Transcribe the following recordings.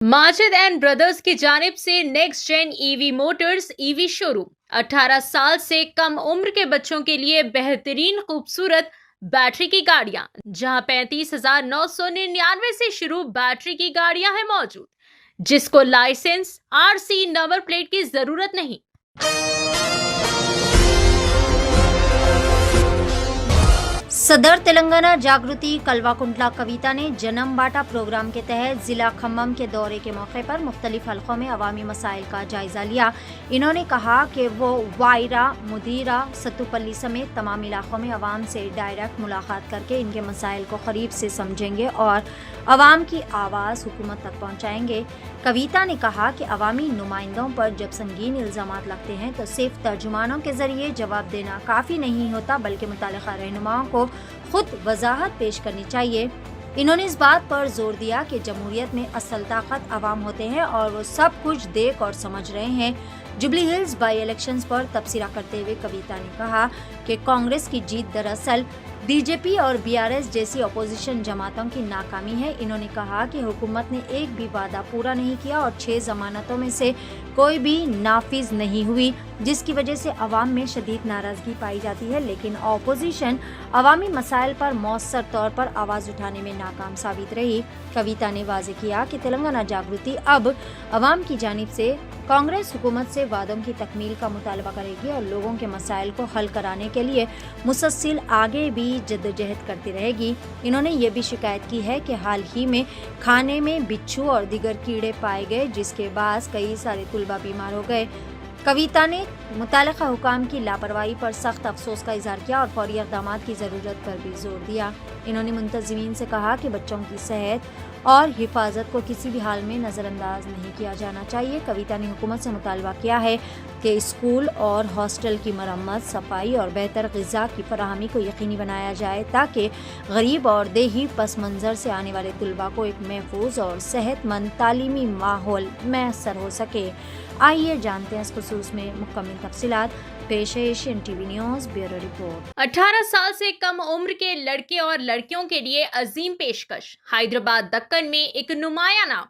Majid and brothers की जानिब से next gen EV motors EV showroom 18 साल से कम उम्र के बच्चों के लिए बेहतरीन खूबसूरत बैटरी की गाड़ियां, जहां 35,999 से शुरू बैटरी की गाड़ियां हैं मौजूद, जिसको लाइसेंस आरसी नंबर प्लेट की जरूरत नहीं। सदर तेलंगाना जागृति कल्वाकुंटला कविता ने जन्म बाटा प्रोग्राम के तहत जिला खम्मम के दौरे के मौके पर मुख्तलिफ हलकों में अवामी मसाइल का जायजा लिया। इन्होंने कहा कि वो वायरा, मुदीरा, सत्तुपल्ली समेत तमाम इलाकों में अवाम से डायरेक्ट मुलाकात करके इनके मसाइल को करीब से समझेंगे और अवाम की आवाज़ हुकूमत तक पहुँचाएंगे। कविता ने कहा कि अवामी नुमाइंदों पर जब संगीन इल्ज़ामात लगते हैं तो सिर्फ तर्जुमानों के ज़रिए जवाब देना काफ़ी नहीं होता, बल्कि मुतल्लिक़ा रहनुमाओं को खुद वजाहत पेश करनी चाहिए। इन्होंने इस बात पर जोर दिया कि जमहूरियत में असल ताकत अवाम होते हैं और वो सब कुछ देख और समझ रहे हैं। जुबली हिल्स बाई इलेक्शंस पर तबसरा करते हुए कविता ने कहा कि कांग्रेस की जीत दरअसल बीजेपी और बीआरएस जैसी अपोजिशन जमातों की नाकामी है। इन्होंने कहा कि हुकूमत ने एक भी वादा पूरा नहीं किया और 6 जमानतों में से कोई भी नाफिज नहीं हुई, जिसकी वजह से अवाम में शदीद नाराजगी पाई जाती है। लेकिन अपोजिशन अवामी मसाइल पर मौसर तौर पर आवाज़ उठाने में नाकाम साबित रही। कविता ने वाज़ेह किया कि तेलंगाना जागृति अब अवाम की जानिब से कांग्रेस हुकूमत से वादों की तकमील का मुतालबा करेगी और लोगों के मसाइल को हल कराने के लिए मुसलसल आगे भी जद्दोजहद करती रहेगी। इन्होंने ये भी शिकायत की है कि हाल ही में खाने में बिच्छू और दीगर कीड़े पाए गए, जिसके बाद कई सारे तुलबा बीमार हो गए। कविता ने मुतालिका हुकाम की लापरवाही पर सख्त अफसोस का इजहार किया और फौरी इक़दामात की ज़रूरत पर भी जोर दिया। इन्होंने मुंतज़मीन से कहा कि बच्चों की सेहत और हिफाजत को किसी भी हाल में नज़रअंदाज नहीं किया जाना चाहिए। कविता ने हुकूमत से मुतालबा किया है कि स्कूल और हॉस्टल की मरम्मत, सफाई और बेहतर ग़िज़ा की फराहमी को यकीनी बनाया जाए, ताकि गरीब और देही पस मंज़र से आने वाले तुलबा को एक महफूज और सेहतमंद तालीमी माहौल मैसर हो सके। आइए जानते हैं इस खुसूस में मुकम्मल तफसीलात। पेश है Asian TV news bureau report. 18 साल से कम उम्र के लड़के और लड़कियों के लिए अजीम पेशकश। हैदराबाद दक्कन में एक नुमाया नाम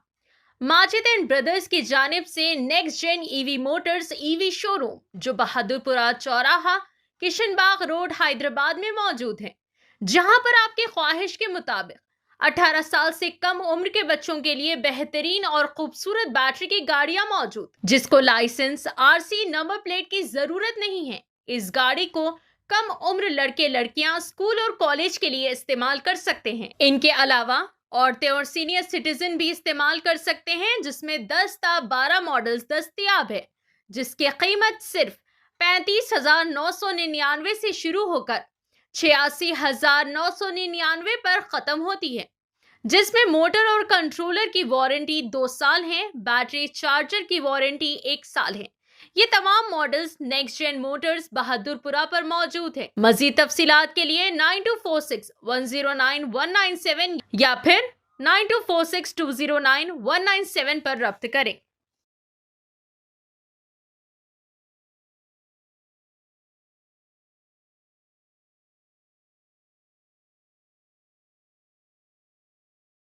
माजिद एंड ब्रदर्स की जानिब से next gen EV motors EV showroom, जो बहादुरपुरा चौराहा, किशनबाग रोड, हैदराबाद में मौजूद है, जहां पर आपकी ख्वाहिश के मुताबिक 18 साल से कम उम्र के बच्चों के लिए बेहतरीन और खूबसूरत बैटरी की गाड़ियां मौजूद, जिसको लाइसेंस आरसी नंबर प्लेट की जरूरत नहीं है। इस गाड़ी को कम उम्र लड़के लड़कियां स्कूल और कॉलेज के लिए इस्तेमाल कर सकते हैं। इनके अलावा औरतें और सीनियर सिटीजन भी इस्तेमाल कर सकते हैं, जिसमें 10 ता 12 मॉडल्स दस्तयाब है, जिसकी कीमत सिर्फ 35,999 से शुरू होकर 86,999 पर खत्म होती है, जिसमें मोटर और कंट्रोलर की वारंटी 2 साल है, बैटरी चार्जर की वारंटी 1 साल है। ये तमाम models next gen motors Bahadurpura पर मौजूद है। मजीद तफसीलात के लिए 9246109197 या फिर 9246209197 पर रब्त करें।